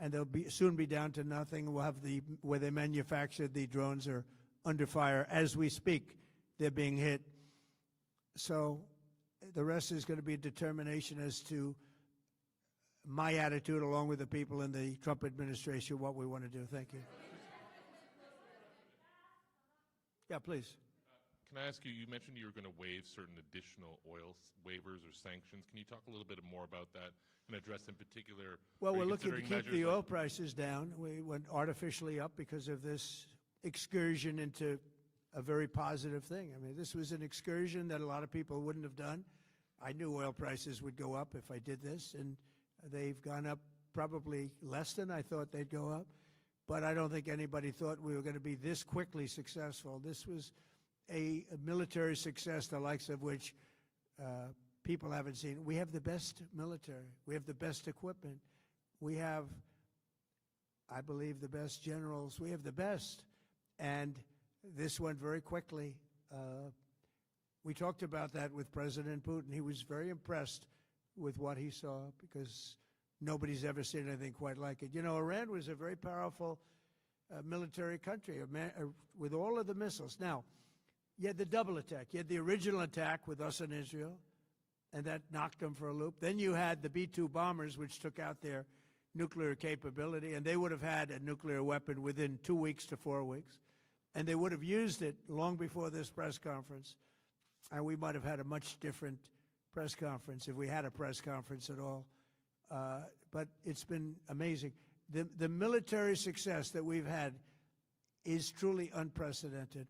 and they'll soon be down to nothing. We'll have where they manufactured the drones are under fire as we speak. They're being hit. So the rest is going to be determination as to my attitude, along with the people in the Trump administration, what we want to do. Thank you. Yeah, please. Can I ask you, you mentioned you were going to waive certain additional oil waivers or sanctions. Can you talk a little bit more about that and address in particular? Well, we're looking to keep the oil prices down. We went artificially up because of this excursion into a very positive thing. I mean, this was an excursion that a lot of people wouldn't have done. I knew oil prices would go up if I did this, and they've gone up probably less than I thought they'd go up. But I don't think anybody thought we were going to be this quickly successful. This was a military success, the likes of which people haven't seen. We have the best military. We have the best equipment. We have, I believe, the best generals. We have the best. And this went very quickly. We talked about that with President Putin. He was very impressed with what he saw because nobody's ever seen anything quite like it. You know, Iran was a very powerful military country with all of the missiles. Now, you had the double attack. You had the original attack with us and Israel, and that knocked them for a loop. Then you had the B-2 bombers, which took out their nuclear capability, and they would have had a nuclear weapon within 2 weeks to 4 weeks. And they would have used it long before this press conference. And we might have had a much different press conference if we had a press conference at all. But it's been amazing. The military success that we've had is truly unprecedented.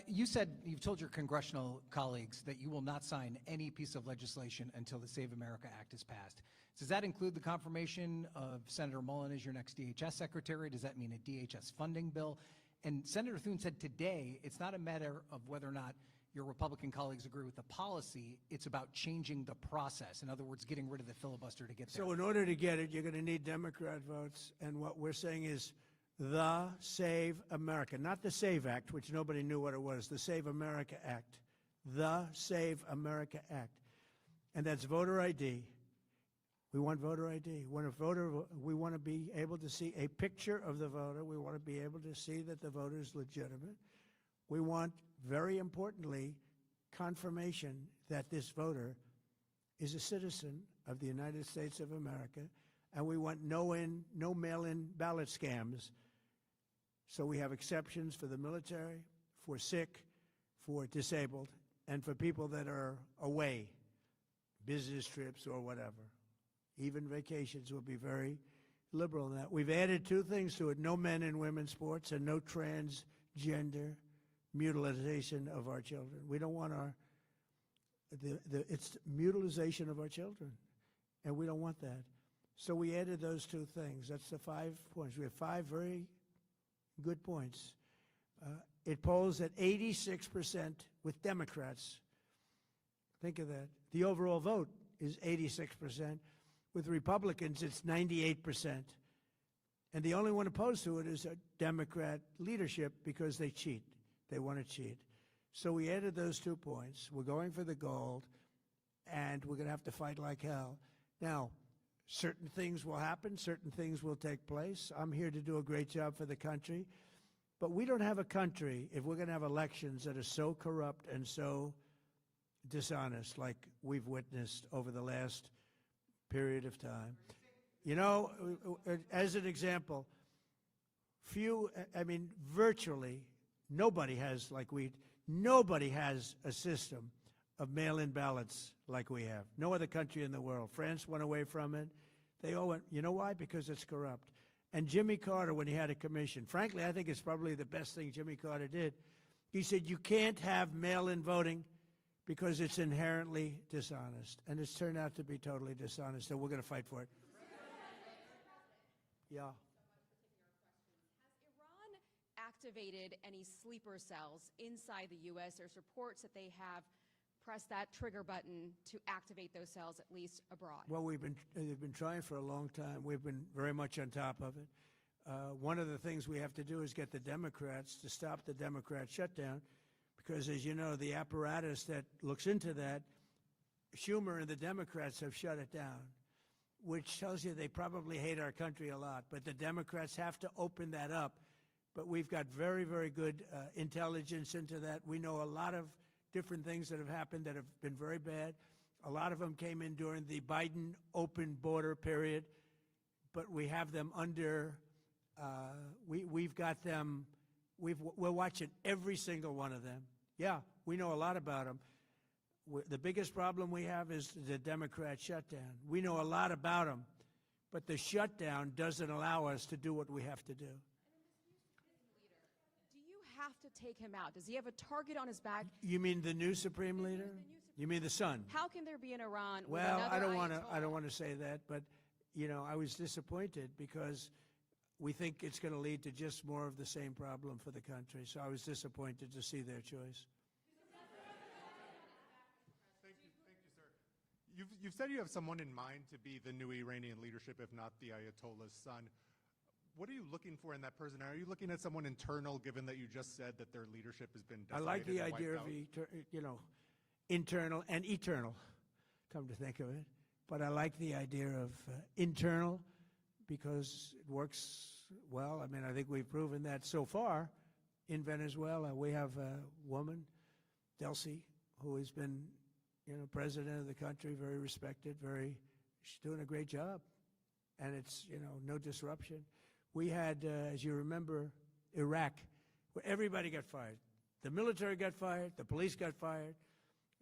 You've told your congressional colleagues that you will not sign any piece of legislation until the Save America Act is passed. Does that include the confirmation of Senator Mullen as your next DHS secretary? Does that mean a DHS funding bill? And Senator Thune said today it's not a matter of whether or not your Republican colleagues agree with the policy, it's about changing the process. In other words, getting rid of the filibuster to get there. So in order to get it, you're going to need Democrat votes. And what we're saying is the Save America, not the SAVE Act, which nobody knew what it was, the Save America Act, the Save America Act. And that's voter ID. We want voter ID. When a voter, we want to be able to see a picture of the voter. We want to be able to see that the voter is legitimate. We want, very importantly, confirmation that this voter is a citizen of the United States of America, and we want no mail-in ballot scams. So we have exceptions for the military, for sick, for disabled, and for people that are away, business trips or whatever. Even vacations will be very liberal in that. We've added two things to it: no men and women's sports and no transgender mutilization of our children. We don't want it's mutilization of our children, and we don't want that. So we added those two things. That's the 5 points. We have 5 very good points. It polls at 86% with Democrats. Think of that. The overall vote is 86%. With Republicans, it's 98%. And the only one opposed to it is a Democrat leadership because they cheat. They want to cheat. So we added those 2 points. We're going for the gold, and we're going to have to fight like hell. Now, certain things will happen. Certain things will take place. I'm here to do a great job for the country. But we don't have a country, if we're going to have elections that are so corrupt and so dishonest like we've witnessed over the last period of time. You know, as an example, virtually nobody has nobody has a system of mail-in ballots like we have. No other country in the world. France went away from it. They all went, you know why? Because it's corrupt. And Jimmy Carter, when he had a commission, frankly, I think it's probably the best thing Jimmy Carter did. He said, you can't have mail-in voting because it's inherently dishonest. And it's turned out to be totally dishonest, so we're going to fight for it. Yeah. Has Iran activated any sleeper cells inside the U.S.? There's reports that they have pressed that trigger button to activate those cells, at least abroad. Well, they've been trying for a long time. We've been very much on top of it. One of the things we have to do is get the Democrats to stop the Democrat shutdown, because, as you know, the apparatus that looks into that, Schumer and the Democrats have shut it down. which tells you they probably hate our country a lot. But the Democrats have to open that up. But we've got very, very good intelligence into that. We know a lot of different things that have happened that have been very bad. A lot of them came in during the Biden open border period, but we have them under, we've got them, we're watching every single one of them. Yeah, we know a lot about them. The biggest problem we have is the Democrat shutdown. We know a lot about them, but the shutdown doesn't allow us to do what we have to do. Do you have to take him out? Does he have a target on his back? You mean the new supreme leader? You mean the son? How can there be an Iran with Well, another I Ayatollah? don't want to say that, but you know, I was disappointed because we think it's going to lead to just more of the same problem for the country. So I was disappointed to see their choice. Thank you, sir. You've said you have someone in mind to be the new Iranian leadership, if not the Ayatollah's son. What are you looking for in that person? Are you looking at someone internal, given that you just said that their leadership has been I decimated like the and idea wiped of, out? you know, internal and eternal, come to think of it. But I like the idea of internal because it works well. I mean, I think we've proven that so far in Venezuela. We have a woman, Delcy, who has been, you know, president of the country, very respected, she's doing a great job. And it's, you know, no disruption. We had, as you remember, Iraq, where everybody got fired. The military got fired, the police got fired,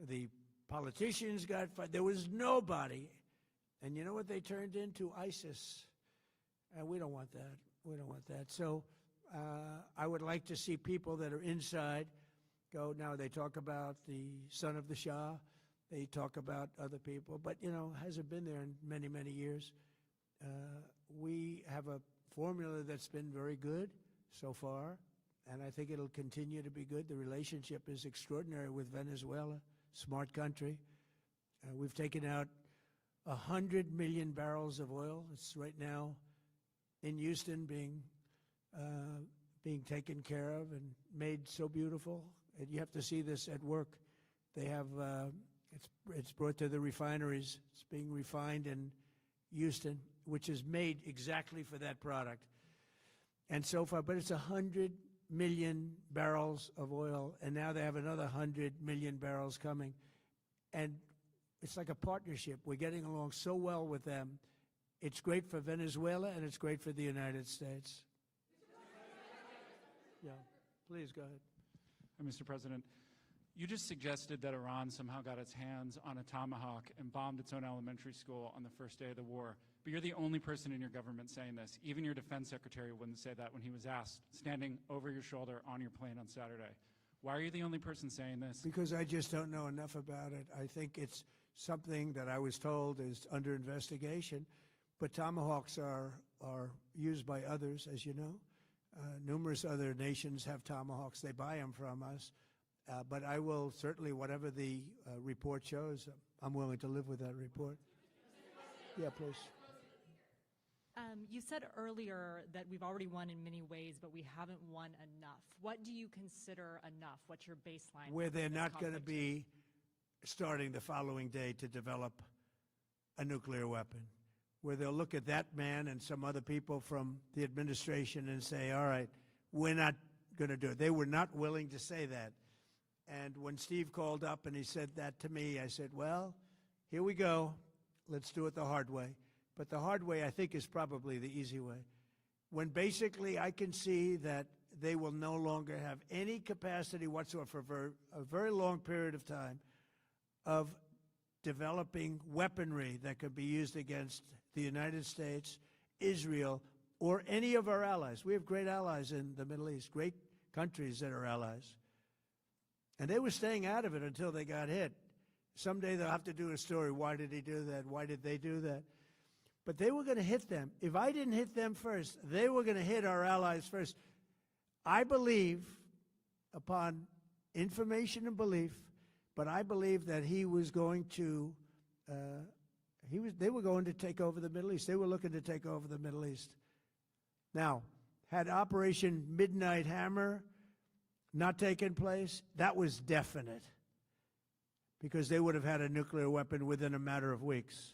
the politicians got fired. There was nobody. And you know what they turned into? ISIS. And we don't want that. We don't want that. So I would like to see people that are inside go. Now, they talk about the son of the Shah. They talk about other people. But, you know, hasn't been there in many, many years. We have a formula that's been very good so far, and I think it'll continue to be good. The relationship is extraordinary with Venezuela, smart country. We've taken out 100 million barrels of oil. It's right now in Houston being taken care of and made so beautiful. And you have to see this at work. They have, it's brought to the refineries. It's being refined in Houston, which is made exactly for that product. And so far, but it's 100 million barrels of oil, and now they have another 100 million barrels coming. And it's like a partnership. We're getting along so well with them. It's great for Venezuela, and it's great for the United States. Yeah, please go ahead. Mr. President, you just suggested that Iran somehow got its hands on a Tomahawk and bombed its own elementary school on the first day of the war. But you're the only person in your government saying this. Even your defense secretary wouldn't say that when he was asked, standing over your shoulder on your plane on Saturday. Why are you the only person saying this? Because I just don't know enough about it. I think it's something that I was told is under investigation. But Tomahawks are used by others, as you know. Numerous other nations have Tomahawks. They buy them from us. But I will certainly, whatever the report shows, I'm willing to live with that report. Yeah, please. You said earlier that we've already won in many ways, but we haven't won enough. What do you consider enough? What's your baseline? Where they're for this not going to conflict? be starting the following day to develop a nuclear weapon. Where they'll look at that man and some other people from the administration and say, all right, we're not going to do it. They were not willing to say that. And when Steve called up and he said that to me, I said, well, here we go. Let's do it the hard way. But the hard way, I think, is probably the easy way. When basically I can see that they will no longer have any capacity whatsoever for a very long period of time of developing weaponry that could be used against the United States, Israel, or any of our allies. We have great allies in the Middle East, great countries that are allies. And they were staying out of it until they got hit. Someday they'll have to do a story. Why did he do that? Why did they do that? But they were going to hit them. If I didn't hit them first, they were going to hit our allies first. I believe, upon information and belief, but I believe that he was going to, they were going to take over the Middle East. They were looking to take over the Middle East. Now, had Operation Midnight Hammer not taken place, that was definite, because they would have had a nuclear weapon within a matter of weeks.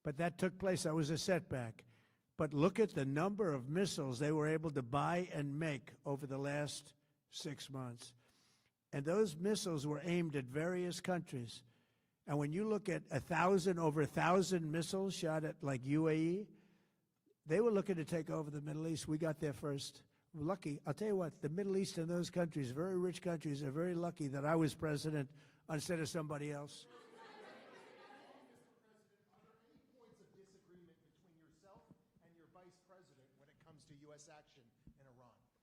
But that took place. That was a setback. But look at the number of missiles they were able to buy and make over the last 6 months. And those missiles were aimed at various countries. And when you look at over 1,000 missiles shot at like UAE, they were looking to take over the Middle East. We got there first. We're lucky. I'll tell you what, the Middle East and those countries, very rich countries, are very lucky that I was president instead of somebody else.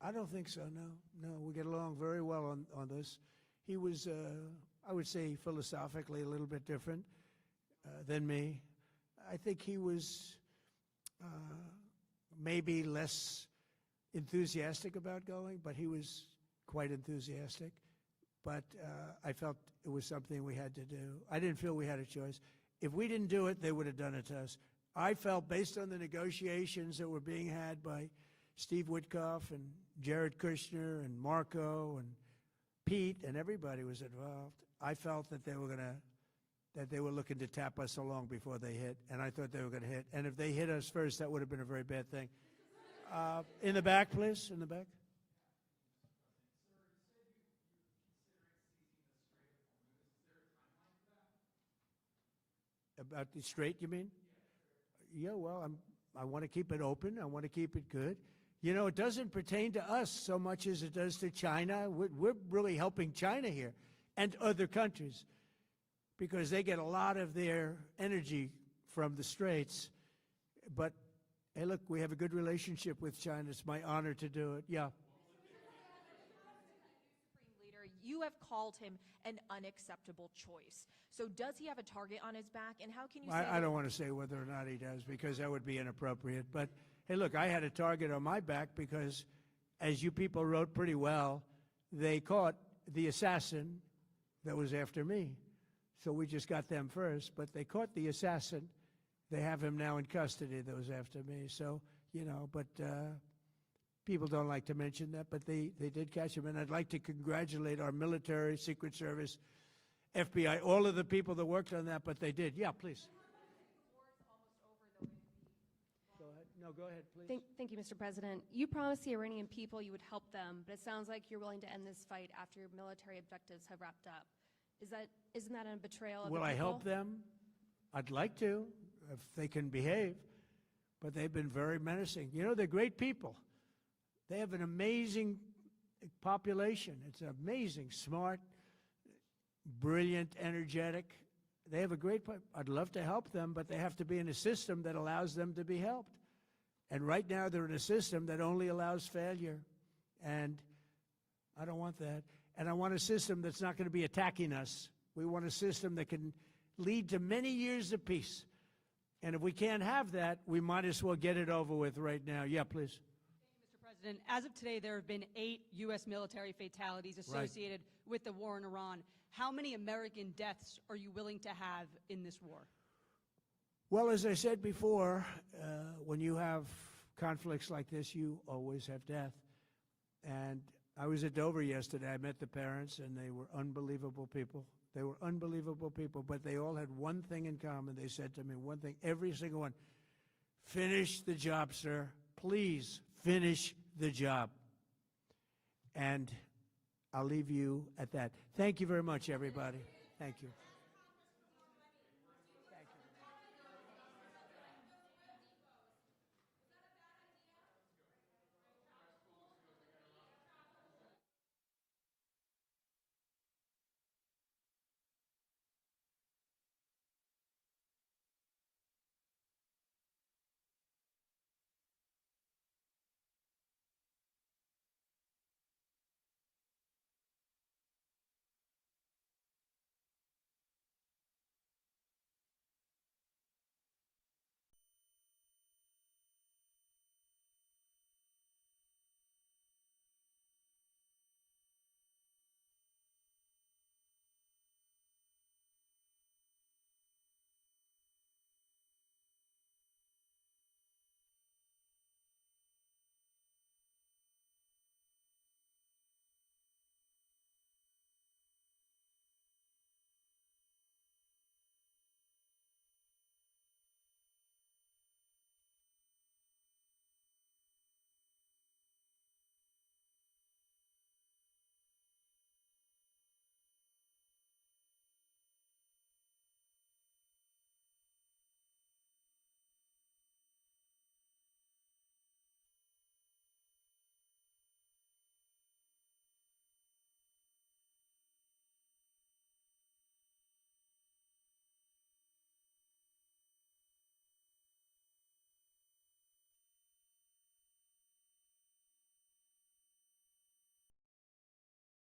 I don't think so, no. No, we get along very well on this. He was, I would say, philosophically a little bit different than me. I think he was maybe less enthusiastic about going, but he was quite enthusiastic. But I felt it was something we had to do. I didn't feel we had a choice. If we didn't do it, they would have done it to us. I felt, based on the negotiations that were being had by Steve Witkoff and Jared Kushner and Marco and Pete and everybody was involved, I felt that they were looking to tap us along before they hit, and I thought they were going to hit. And if they hit us first, that would have been a very bad thing. In the back, please, in the back. About the Strait, you mean? Yeah, well, I want to keep it open. I want to keep it good. You know, it doesn't pertain to us so much as it does to China. We're really helping China here and other countries because they get a lot of their energy from the Straits. But, hey, look, we have a good relationship with China. It's my honor to do it. Yeah. Supreme Leader, you have called him an unacceptable choice. So does he have a target on his back? And how can you say I don't want to say whether or not he does because that would be inappropriate. But, hey, look, I had a target on my back because, as you people wrote pretty well, they caught the assassin that was after me. So we just got them first. But they caught the assassin. They have him now in custody that was after me. So, you know, but people don't like to mention that. But they did catch him. And I'd like to congratulate our military, Secret Service, FBI, all of the people that worked on that. But they did. Yeah, please. Go ahead. No, go ahead, please. Thank you, Mr. President. You promised the Iranian people you would help them, but it sounds like you're willing to end this fight after your military objectives have wrapped up. Isn't that a betrayal of the people? Will I help them? I'd like to, if they can behave. But they've been very menacing. You know, they're great people. They have an amazing population. It's amazing, smart, brilliant, energetic. They have a great, I'd love to help them, but they have to be in a system that allows them to be helped. And right now they're in a system that only allows failure. And I don't want that. And I want a system that's not going to be attacking us. We want a system that can lead to many years of peace. And if we can't have that, we might as well get it over with right now. Yeah, please. Mr. President, as of today, there have been 8 U.S. military fatalities associated with the war in Iran. How many American deaths are you willing to have in this war? Well, as I said before, when you have conflicts like this, you always have death. And I was at Dover yesterday. I met the parents, and they were unbelievable people. They were unbelievable people, but they all had one thing in common. They said to me one thing, every single one: finish the job, sir. Please finish the job. And I'll leave you at that. Thank you very much, everybody. Thank you.